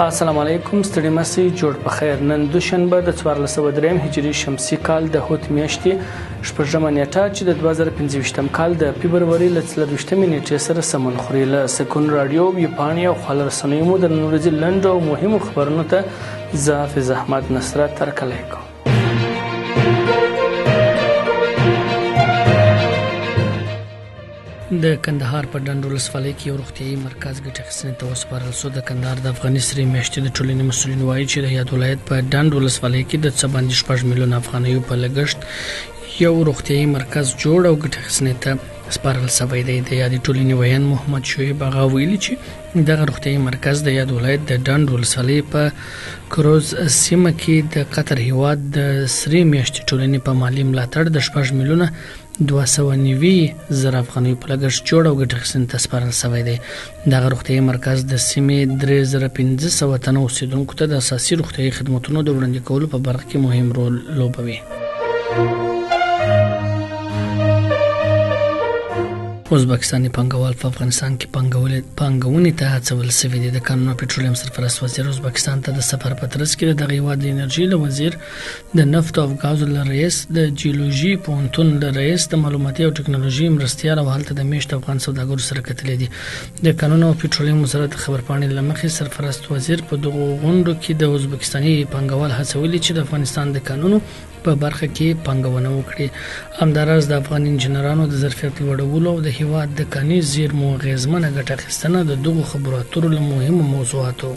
السلام علیکم ستړي مسئ جوړ په خیر. نن دوشنبه د 1403 هجري شمسي کال د هوت میاشتې شپږمه نیټه چې د 2025 کال د فبروري له 24 نیټې سره سمون خوري. له سکون رادیو ویبپاڼې او خپل رسنیو مو د نن ورځې لنډو او مهمو خبرونو ته زه حافظ احمد نصرت هرکلی کوم. د کندهار په ډنډ ولسوالۍ کې یو روغتیايي مرکز ګټې اخیستنې ته وسپارل شو. د کندهار د افغاني سرې میاشتې د ټولنې مسؤلین وایي چې د یاد ولایت په ډنډ ولسوالۍ کې د څه باندې 6 میلیون افغانیو په لګښت یو روغتیايي مرکز جوړ او ګټې اخیستنې ته سپارل شوی دی. د یادې ټولنې ویان محمد شعیب هغه ویلي چې دغه روغتیايي مرکز د یاد ولایت د ډنډ ولسوالۍ په کروز سیمه کې د قطر هیواد د سرې میاشتې ټولنې په مالی ملاتړ د 6 میلیونه 290,000 افغانیو په لګښت جوړ او ګټې اخیستنې ته سپارل شوی دی. دغه روغتیايي مرکز د سیمې 3500 تنه اوسیدونکو ته د اساسي روغتیايي خدماتو د وړاندې کولو په برخه کې مهم رول لوبوي. ازبکستاني پانګوال په افغانستان کې پانګونې ته هڅول شوي دي. د کانونو او پټرولیم سرپرست وزیر ازبکستان ته د سفر په ترڅ کې د دغه هیواد د انرژي له وزیر، د نفت او ګازو له رئیس، د جیولوژي پوهنتون له رئیس، د معلوماتي او ټکنالوژي مرستیال او هلته د میشت افغان سوداګرو سره کتلې دي. د کانونو او پټرولیم وزارت خبرپاڼې له مخې سرپرست وزیر په دغو غونډو کې د ازبکستاني پانګوال هڅولي چې د افغانستان د کانونو په برخه کې پانګونه وکړي. همداراز د افغان انجنیرانو د ظرفیت لوړولو او د هیواد د کاني زیرمو اغیزمنه ګټه اخیستنه د دغو خبرو اترو له مهمو موضوعاتو.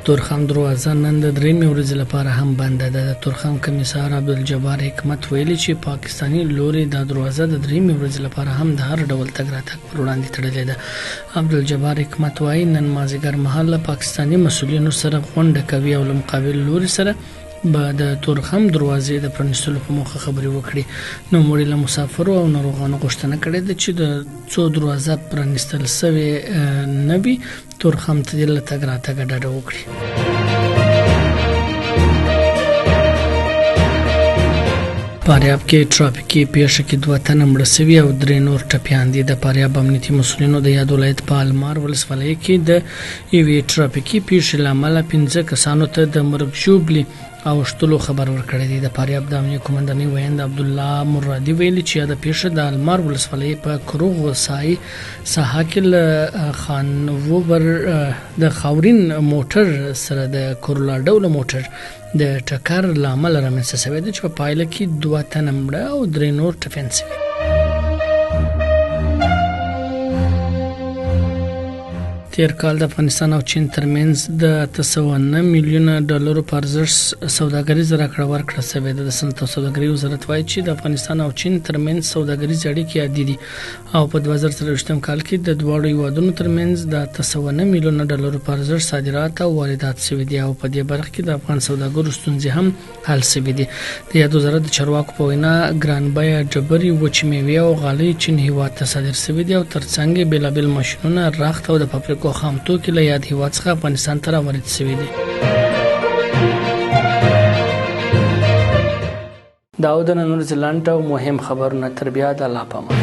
تورخم دروازه نن د 3 ورځې لپاره هم بنده ده. د تورخم کمیسار عبدالجبار حکمت ویلي چې پاکستاني لوري د دروازه د 3 ورځې لپاره هم د هر ډول تګ راتګ پر وړاندې تړلې ده. عبدالجبار حکمت وایي نن مازیګر مهال له پاکستاني مسؤلینو سره غونډه کوي او له مقابل لوري سره به د تورخم دروازې د پرانیستلو په موخه خبرې وکړي. نو موږ له مسافرو او ناروغانو غوښتنه کړې ده چې د څو دروازه پرانیستل شوی نه وي تورخم ته د تګ راتګ ډاډه وکړي. فاریاب کې ټرافیکي پیښه کې 2 تنه مړه شوي او 3 نور ټپیان دي. د فاریاب امنیتي مسؤلینو د یاد ولایت په المار ولسوالۍ کې د یوې ټرافیکي پیښې له امله 5 کسانو ته د مرګ ژوبلې او شتلو خبر ورکړی دی. د فاریاب د امنیه قومندانۍ ویاند عبدالله مرادي ویلي چې دا پیښه د المار ولسوالۍ په کروغ وسای ساحه کې له خانوبر د خاورین موټر سره د کورولا ډوله موټر د ټکر له امله رامنځته شوې ده چې په پایله کې 2 تنه مړه او 3 نور ټپیان شوي. تیر کال د افغانستان او چین ترمنځ د 809 میلیونه ډالرو په ارزښت سوداګریزه راکړه ورکړه شوې ده. د صنعت او سوداګرۍ وزارت وایي چې د افغانستان او چین ترمنځ سوداګریزې اړیکې عادي دي او په 2023 کال کې د دواړو هیوادونو ترمنځ د 809 میلیونه ډالرو په ارزښت صادرات او واردات شوي دي او په دې برخه کې د افغان سوداګرو ستونزې هم حل شوي دي. د یاد وزارت د چارواکو په وینا ګران بیه ډبرې، وچې میوې او غالۍ چین هیواد ته صادر شوي دي او ترڅنګ بېلابېل ماشینونه، رخت او د فابریکو خام توکي له یاد هیواد څخه افغانستان ته راوارد شوي دي. دا د نن ورځې لنډ او مهم خبرونه تر بیا د الله په امان.